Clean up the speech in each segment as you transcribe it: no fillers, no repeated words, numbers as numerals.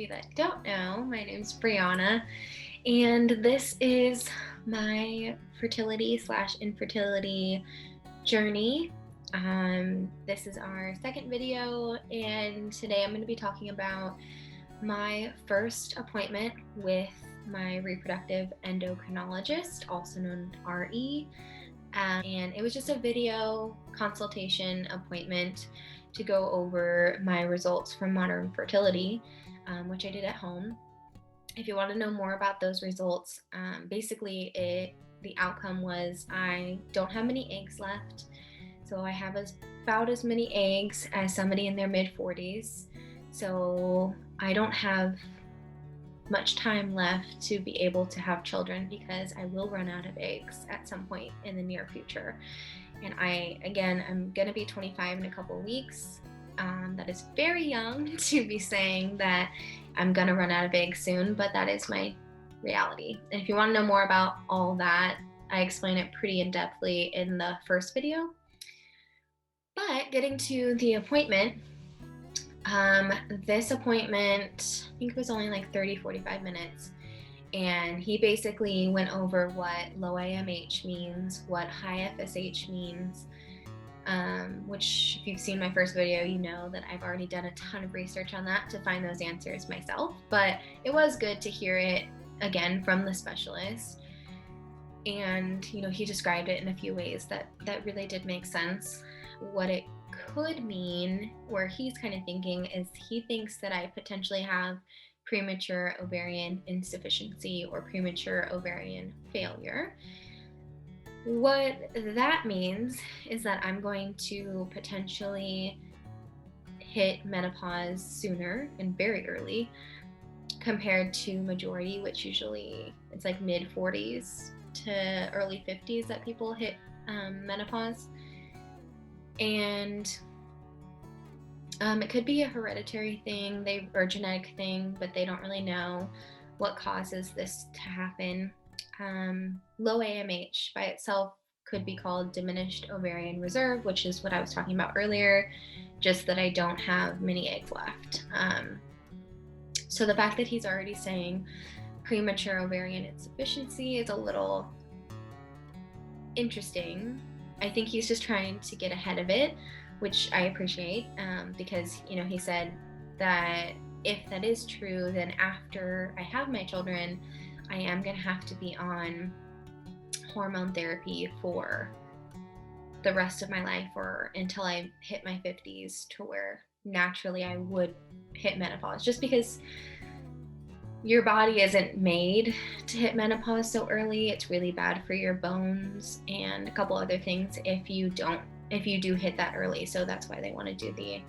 you that don't know, my name's Brianna, and this is my fertility slash infertility journey. This is our second video, and today I'm going to be talking about my first appointment with my reproductive endocrinologist, also known as RE. And it was just a video consultation appointment to go over my results from Modern Fertility, which I did at home. If you want to know more about those results, the outcome was I don't have many eggs left. So I have about as many eggs as somebody in their mid-40s. So I don't have much time left to be able to have children because I will run out of eggs at some point in the near future. And I'm going to be 25 in a couple weeks. That is very young to be saying that I'm going to run out of eggs soon, but that is my reality. And if you want to know more about all that, I explain it pretty in-depthly in the first video. But getting to the appointment, this appointment, I think it was only like 30-45 minutes. And he basically went over what low AMH means, what high FSH means, which if you've seen my first video, you know that I've already done a ton of research on that to find those answers myself. But it was good to hear it again from the specialist. And, he described it in a few ways that really did make sense. What it could mean, where he's kind of thinking, is he thinks that I potentially have premature ovarian insufficiency or premature ovarian failure. What that means is that I'm going to potentially hit menopause sooner and very early compared to majority, which usually it's like mid-40s to early 50s that people hit menopause. And it could be a hereditary thing or genetic thing, but they don't really know what causes this to happen. Low AMH by itself could be called diminished ovarian reserve, which is what I was talking about earlier, just that I don't have many eggs left. So the fact that he's already saying premature ovarian insufficiency is a little interesting. I think he's just trying to get ahead of it, which I appreciate, because, he said that if that is true, then after I have my children, I am going to have to be on hormone therapy for the rest of my life or until I hit my 50s, to where naturally I would hit menopause, just because your body isn't made to hit menopause so early. It's really bad for your bones and a couple other things if you do hit that early. So that's why they want to do the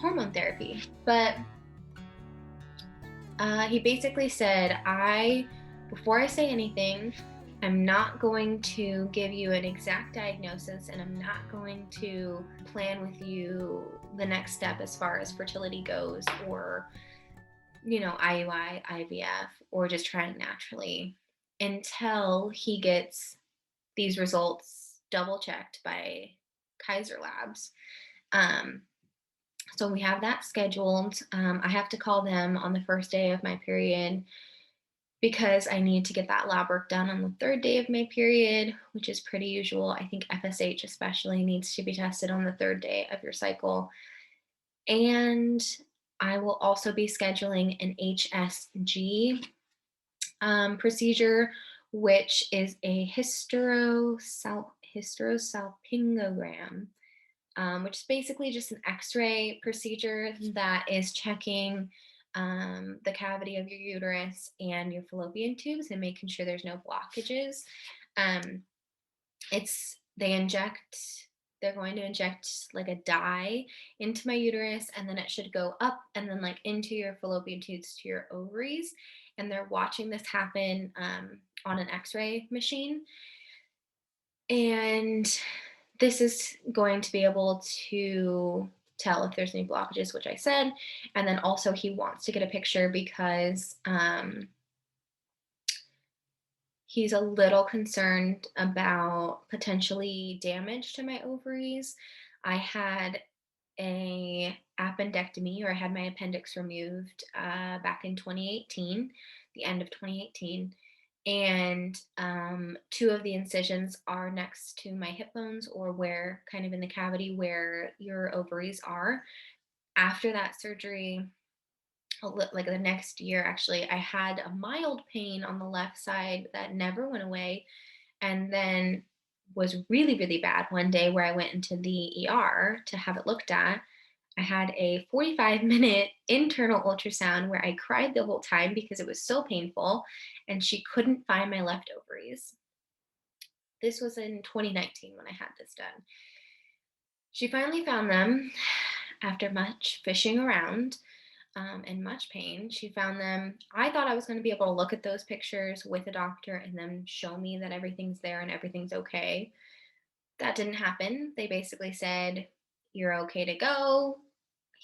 hormone therapy. But he basically said, before I say anything, I'm not going to give you an exact diagnosis, and I'm not going to plan with you the next step as far as fertility goes, or IUI, IVF, or just trying naturally, until he gets these results double checked by Kaiser Labs. So we have that scheduled. I have to call them on the first day of my period because I need to get that lab work done on the third day of my period, which is pretty usual. I think FSH especially needs to be tested on the third day of your cycle. And I will also be scheduling an HSG procedure, which is a hysterosalpingogram, which is basically just an X-ray procedure that is checking the cavity of your uterus and your fallopian tubes and making sure there's no blockages. They're going to inject like a dye into my uterus, and then it should go up and then like into your fallopian tubes to your ovaries. And they're watching this happen on an X-ray machine. And this is going to be able to tell if there's any blockages, which I said. And then also he wants to get a picture because he's a little concerned about potentially damage to my ovaries. I had a appendectomy, or I had my appendix removed back in 2018, the end of 2018. And two of the incisions are next to my hip bones, or where kind of in the cavity where your ovaries are. After that surgery, like the next year, actually, I had a mild pain on the left side that never went away, and then was really, really bad one day where I went into the ER to have it looked at. I had a 45-minute internal ultrasound where I cried the whole time because it was so painful, and she couldn't find my left ovaries. This was in 2019 when I had this done. She finally found them after much fishing around, and much pain. She found them. I thought I was going to be able to look at those pictures with a doctor and then show me that everything's there and everything's okay. That didn't happen. They basically said, "You're okay to go.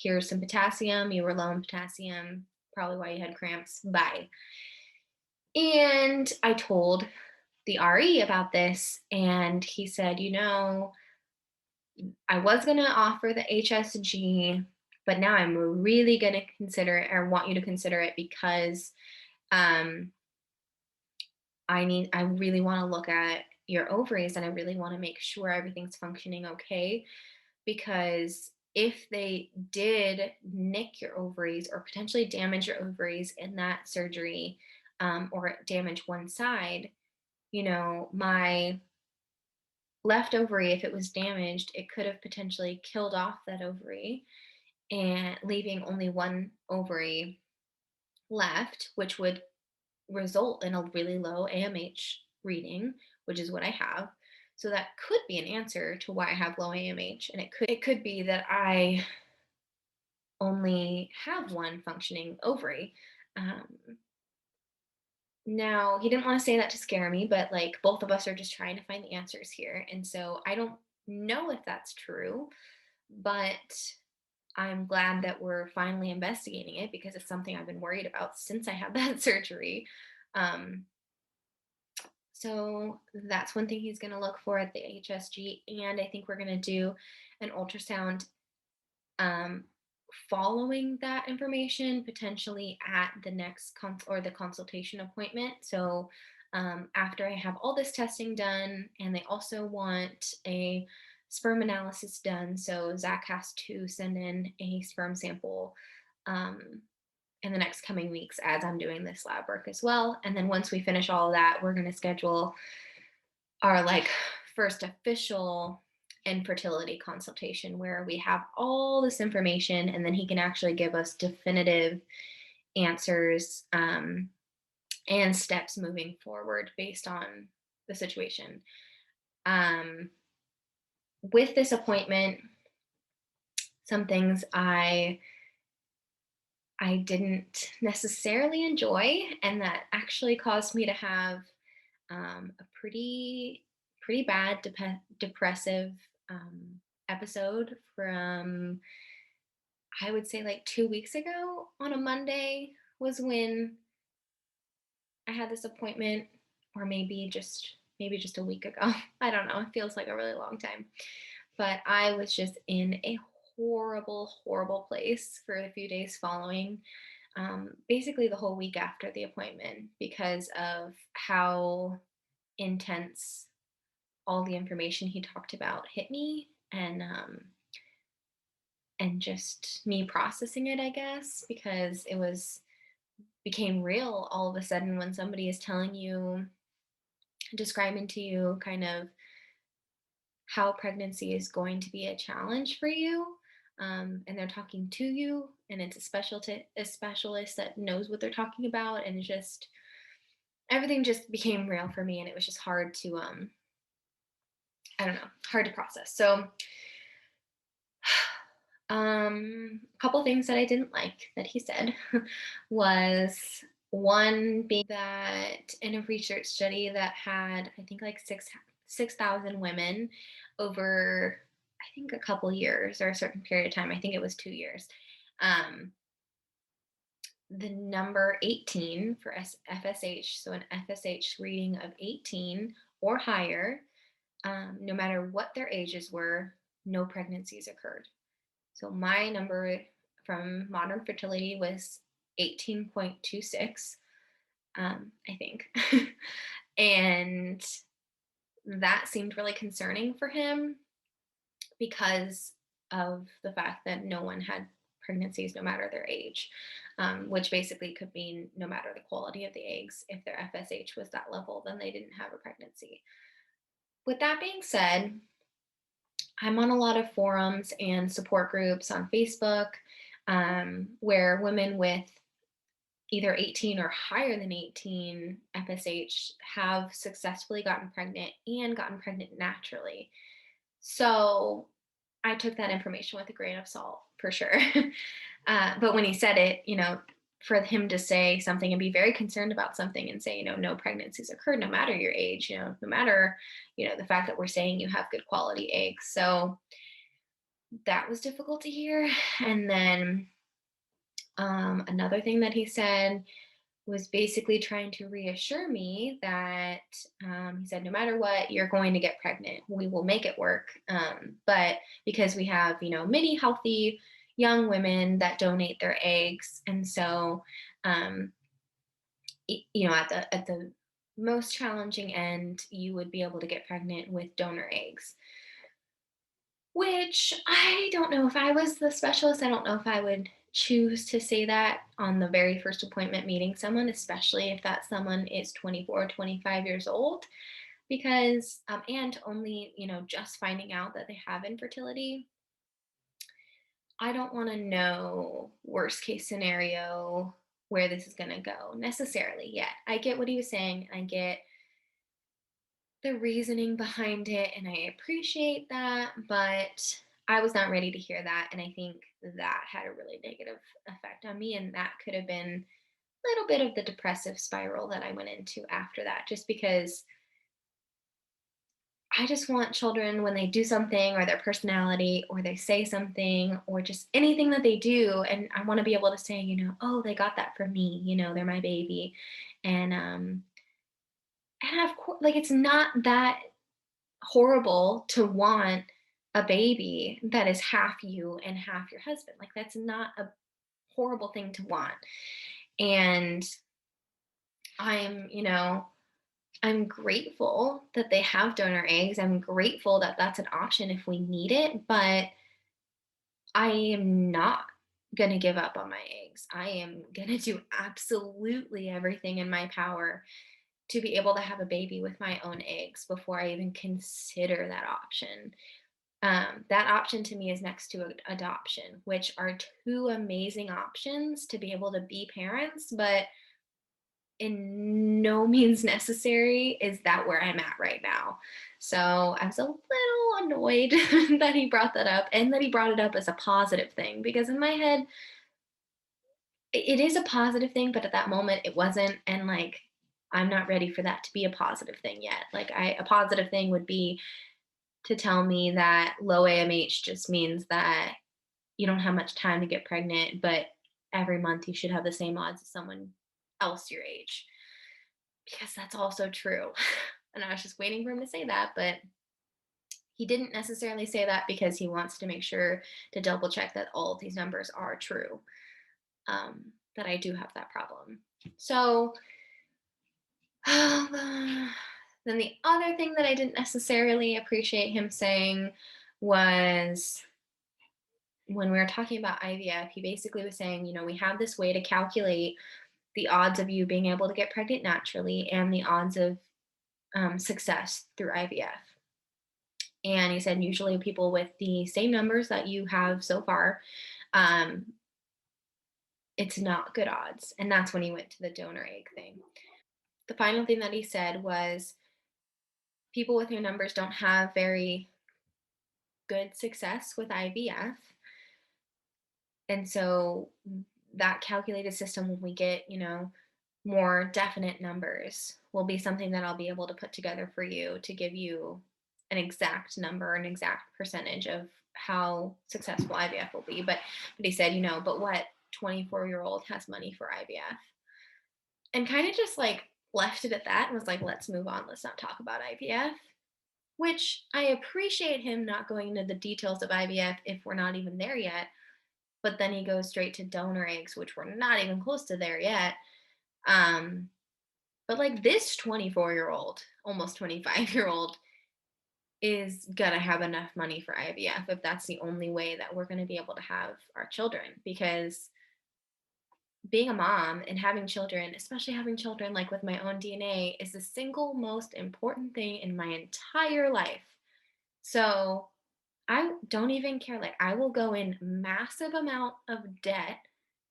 Here's some potassium. You were low in potassium, probably why you had cramps. Bye." And I told the RE about this, and he said, I was going to offer the HSG, but now I'm really going to consider it, or want you to consider it, because um, I really want to look at your ovaries, and I really want to make sure everything's functioning okay. Because if they did nick your ovaries or potentially damage your ovaries in that surgery, or damage one side, my left ovary, if it was damaged, it could have potentially killed off that ovary and leaving only one ovary left, which would result in a really low AMH reading, which is what I have. So that could be an answer to why I have low AMH, and it could be that I only have one functioning ovary. Um, Now, he didn't want to say that to scare me, but like both of us are just trying to find the answers here. And so I don't know if that's true, but I'm glad that we're finally investigating it, because it's something I've been worried about since I had that surgery. Um, so that's one thing he's going to look for at the HSG. And I think we're going to do an ultrasound um, following that information, potentially at the next or the consultation appointment. So after I have all this testing done, and they also want a sperm analysis done. So Zach has to send in a sperm sample um, in the next coming weeks as I'm doing this lab work as well. And then once we finish all of that, we're going to schedule our like first official infertility consultation, where we have all this information, and then he can actually give us definitive answers, and steps moving forward based on the situation. Um, with this appointment, some things I didn't necessarily enjoy, and that actually caused me to have a pretty bad depressive episode from, I would say, like 2 weeks ago. On a Monday was when I had this appointment, or maybe just a week ago. I don't know. It feels like a really long time, but I was just in a horrible, horrible place for a few days following. Basically, the whole week after the appointment, because of how intense all the information he talked about hit me, and just me processing it, I guess, because it became real all of a sudden when somebody is telling you, describing to you kind of how pregnancy is going to be a challenge for you. And they're talking to you, and it's a specialist that knows what they're talking about, and just everything just became real for me, and it was just hard to I don't know, hard to process. So a couple things that I didn't like that he said was, one being that in a research study that had, I think, like 6,000 women over, I think, a couple years or a certain period of time. I think it was 2 years. Um, the number 18 for FSH, so an FSH reading of 18 or higher, no matter what their ages were, no pregnancies occurred. So my number from Modern Fertility was 18.26, I think. And that seemed really concerning for him because of the fact that no one had pregnancies no matter their age, which basically could mean no matter the quality of the eggs, if their FSH was that level, then they didn't have a pregnancy. With that being said, I'm on a lot of forums and support groups on Facebook, where women with either 18 or higher than 18 FSH have successfully gotten pregnant and gotten pregnant naturally. So I took that information with a grain of salt for sure. But when he said it, for him to say something and be very concerned about something and say, no pregnancies occurred, no matter your age, no matter, the fact that we're saying you have good quality eggs. So that was difficult to hear. And then another thing that he said was basically trying to reassure me that he said, no matter what, you're going to get pregnant. We will make it work. But because we have, many healthy young women that donate their eggs. And so, um, at the most challenging end, you would be able to get pregnant with donor eggs. Which I don't know if I was the specialist, I don't know if I would choose to say that on the very first appointment meeting someone, especially if that someone is 24 or 25 years old, because, and only, just finding out that they have infertility. I don't want to know worst case scenario where this is going to go necessarily yet. I get what he was saying. I get the reasoning behind it, and I appreciate that, but I was not ready to hear that, and I think that had a really negative effect on me, and that could have been a little bit of the depressive spiral that I went into after that, just because I just want children when they do something or their personality or they say something or just anything that they do, and I want to be able to say, oh, they got that from me, they're my baby. And of course, like, it's not that horrible to want a baby that is half you and half your husband. Like, that's not a horrible thing to want. And I'm, I'm grateful that they have donor eggs. I'm grateful that that's an option if we need it, but I am not going to give up on my eggs. I am going to do absolutely everything in my power to be able to have a baby with my own eggs before I even consider that option. That option to me is next to adoption, which are two amazing options to be able to be parents, but in no means necessary is that where I'm at right now. So I was a little annoyed that he brought that up and that he brought it up as a positive thing, because in my head, it is a positive thing, but at that moment it wasn't. And like, I'm not ready for that to be a positive thing yet. Like, a positive thing would be to tell me that low AMH just means that you don't have much time to get pregnant, but every month you should have the same odds as someone else your age. Because that's also true. And I was just waiting for him to say that, but he didn't necessarily say that because he wants to make sure to double check that all of these numbers are true, that I do have that problem. So, then the other thing that I didn't necessarily appreciate him saying was when we were talking about IVF, he basically was saying, we have this way to calculate the odds of you being able to get pregnant naturally and the odds of success through IVF. And he said, usually people with the same numbers that you have so far, um, it's not good odds. And that's when he went to the donor egg thing. The final thing that he said was people with your numbers don't have very good success with IVF. And so that calculated system, when we get, more definite numbers, will be something that I'll be able to put together for you to give you an exact number, an exact percentage of how successful IVF will be. But he said, but what 24-year-old has money for IVF? And kind of just like left it at that and was like, let's move on. Let's not talk about IVF. which I appreciate him not going into the details of IVF if we're not even there yet. But then he goes straight to donor eggs, which we're not even close to there yet. Um, but like this 24-year-old, almost 25-year-old, is gonna have enough money for IVF if that's the only way that we're gonna be able to have our children. Because being a mom and having children, especially having children like with my own DNA, is the single most important thing in my entire life. So I don't even care. Like, I will go in massive amount of debt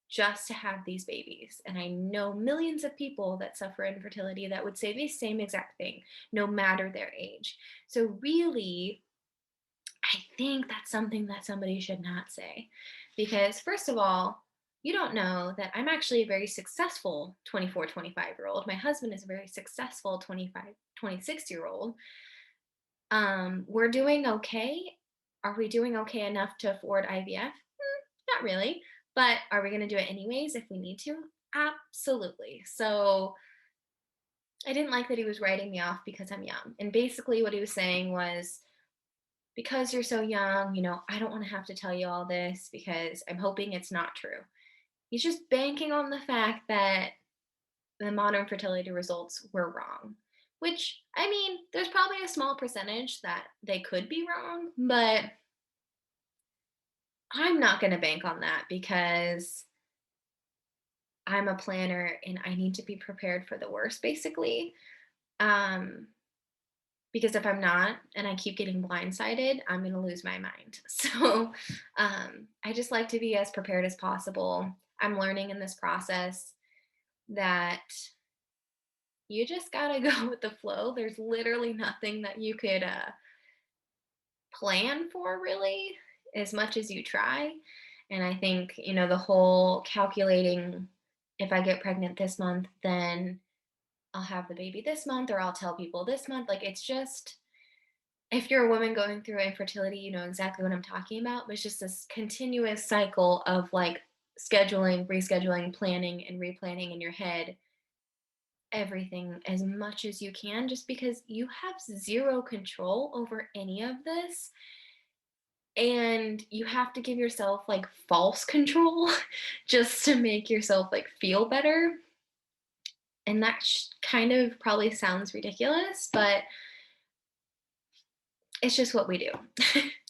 just to have these babies. And I know millions of people that suffer infertility that would say the same exact thing, no matter their age. So really, I think that's something that somebody should not say. Because, first of all, you don't know that I'm actually a very successful 24, 25-year old. My husband is a very successful 25, 26-year old. We're doing okay. Are we doing okay enough to afford IVF? Not really. But are we going to do it anyways if we need to? Absolutely. So I didn't like that he was writing me off because I'm young. And basically, what he was saying was, because you're so young, I don't want to have to tell you all this because I'm hoping it's not true. He's just banking on the fact that the modern fertility results were wrong, which, I mean, there's probably a small percentage that they could be wrong, but I'm not going to bank on that because I'm a planner and I need to be prepared for the worst, basically. Um, because if I'm not and I keep getting blindsided, I'm going to lose my mind. So I just like to be as prepared as possible. I'm learning in this process that you just got to go with the flow. There's literally nothing that you could plan for, really, as much as you try. And I think, the whole calculating, if I get pregnant this month, then I'll have the baby this month, or I'll tell people this month. Like, it's just, if you're a woman going through infertility, you know exactly what I'm talking about. But it's just this continuous cycle of like scheduling, rescheduling, planning, and replanning in your head everything as much as you can, just because you have zero control over any of this. And you have to give yourself like false control just to make yourself like feel better. And that kind of probably sounds ridiculous, but it's just what we do.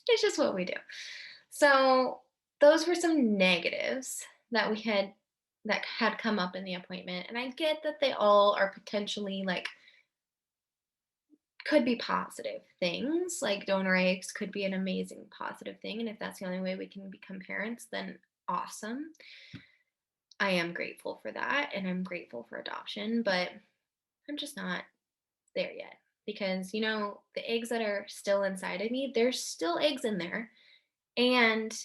It's just what we do. So those were some negatives that had come up in the appointment. And I get that they all are potentially like could be positive things. Like donor eggs could be an amazing positive thing. And if that's the only way we can become parents, then awesome. I am grateful for that and I'm grateful for adoption, but I'm just not there yet because the eggs that are still inside of me, there's still eggs in there, and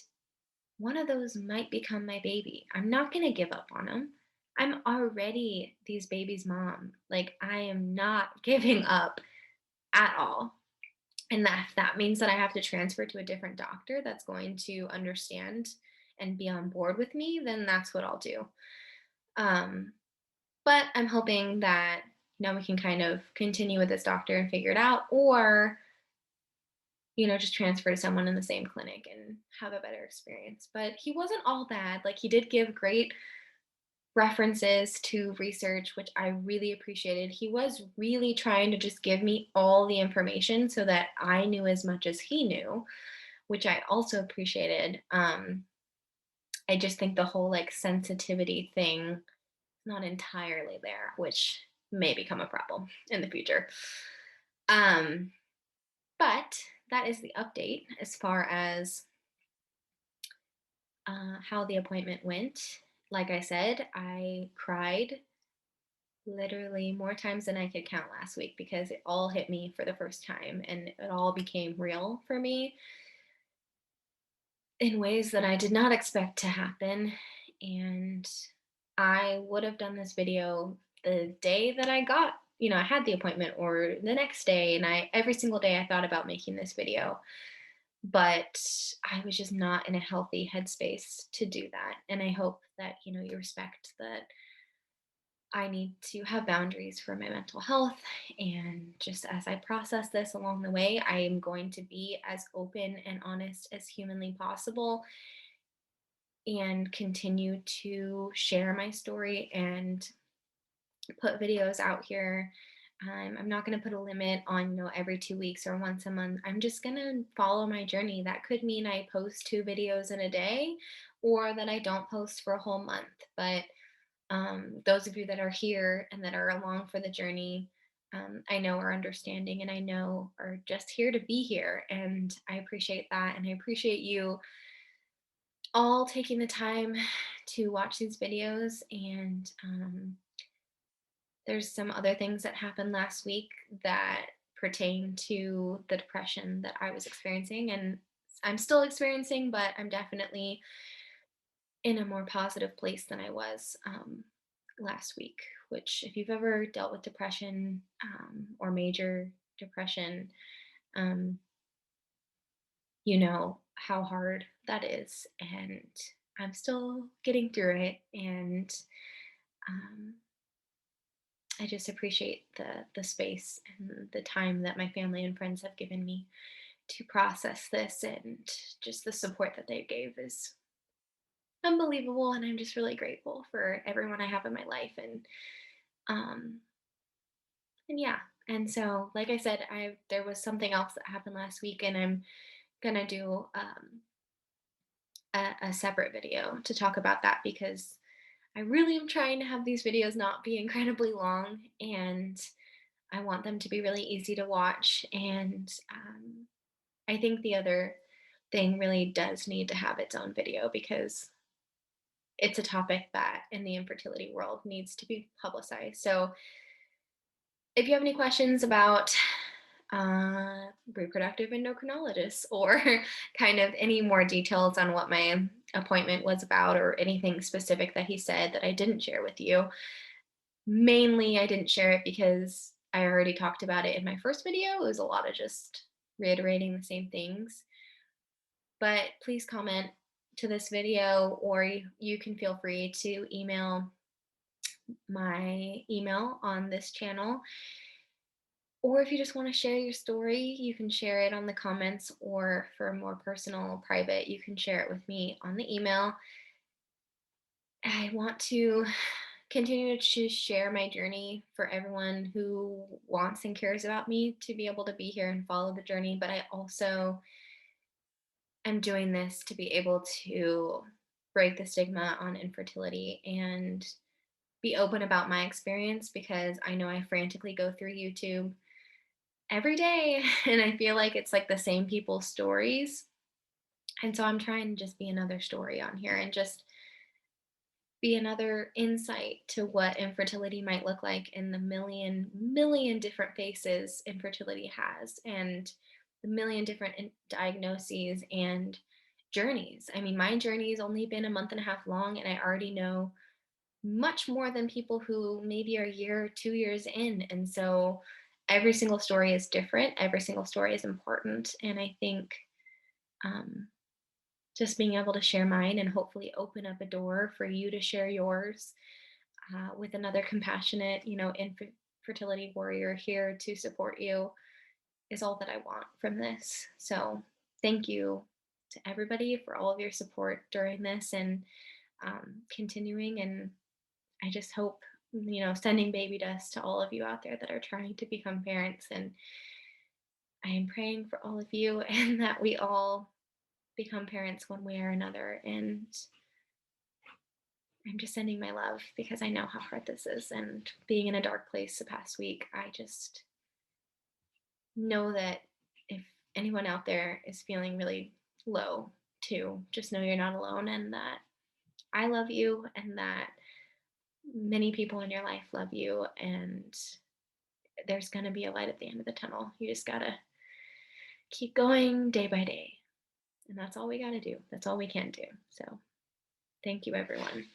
one of those might become my baby. I'm not going to give up on them. I'm already these babies' mom. Like, I am not giving up at all. And that means that I have to transfer to a different doctor that's going to understand and be on board with me, then that's what I'll do. Um, but I'm hoping that we can kind of continue with this doctor and figure it out, or just transfer to someone in the same clinic and have a better experience. But he wasn't all bad. Like, he did give great references to research, which I really appreciated. He was really trying to just give me all the information so that I knew as much as he knew, which I also appreciated. I just think the whole like sensitivity thing not entirely there, which may become a problem in the future. Um, but that is the update as far as how the appointment went. Like I said, I cried literally more times than I could count last week because it all hit me for the first time and it all became real for me in ways that I did not expect to happen. And I would have done this video the day that I had the appointment, or the next day. And every single day I thought about making this video, but I was just not in a healthy headspace to do that. And I hope that, you respect that I need to have boundaries for my mental health. And just as I process this along the way, I am going to be as open and honest as humanly possible and continue to share my story and put videos out here. I'm not going to put a limit on, every 2 weeks or once a month. I'm just going to follow my journey. That could mean I post 2 videos in a day or that I don't post for a whole month. But those of you that are here and that are along for the journey, I know are understanding and I know are just here to be here. And I appreciate that. And I appreciate you all taking the time to watch these videos. And there's some other things that happened last week that pertain to the depression that I was experiencing. And I'm still experiencing, but I'm definitely in a more positive place than I was last week. Which, if you've ever dealt with depression or major depression, um, you know how hard that is. And I'm still getting through it. And um, I just appreciate the space and the time that my family and friends have given me to process this, and just the support that they gave is unbelievable. And I'm just really grateful for everyone I have in my life. Um and yeah. And so, like I said, I there was something else that happened last week, and I'm gonna do a separate video to talk about that, because I really am trying to have these videos not be incredibly long, and I want them to be really easy to watch. And I think the other thing really does need to have its own video, because it's a topic that in the infertility world needs to be publicized. So if you have any questions about reproductive endocrinologists, or kind of any more details on what my appointment was about, or anything specific that he said that I didn't share with you, mainly I didn't share it because I already talked about it in my first video. It was a lot of just reiterating the same things. But please comment to this video, or you can feel free to email my email on this channel. Or if you just want to share your story, you can share it on the comments, or for more personal, private, you can share it with me on the email. I want to continue to share my journey for everyone who wants and cares about me to be able to be here and follow the journey. But I also am doing this to be able to break the stigma on infertility and be open about my experience, because I know I frantically go through YouTube every day and I feel like it's like the same people's stories. And so I'm trying to just be another story on here, and just be another insight to what infertility might look like in the million different faces infertility has, and the million different diagnoses and journeys. I mean, my journey's only been a month and a half long, and I already know much more than people who maybe are a year or 2 years in. And so every single story is different, every single story is important. And I think um, just being able to share mine and hopefully open up a door for you to share yours with another compassionate, infertility warrior here to support you, is all that I want from this. So thank you to everybody for all of your support during this, and continuing. And I just hope, sending baby dust to all of you out there that are trying to become parents. And I am praying for all of you and that we all become parents one way or another. And I'm just sending my love, because I know how hard this is. And being in a dark place the past week, I just know that if anyone out there is feeling really low too, just know you're not alone, and that I love you, and that many people in your life love you, and there's going to be a light at the end of the tunnel. You just got to keep going day by day. And that's all we got to do. That's all we can do. So thank you, everyone.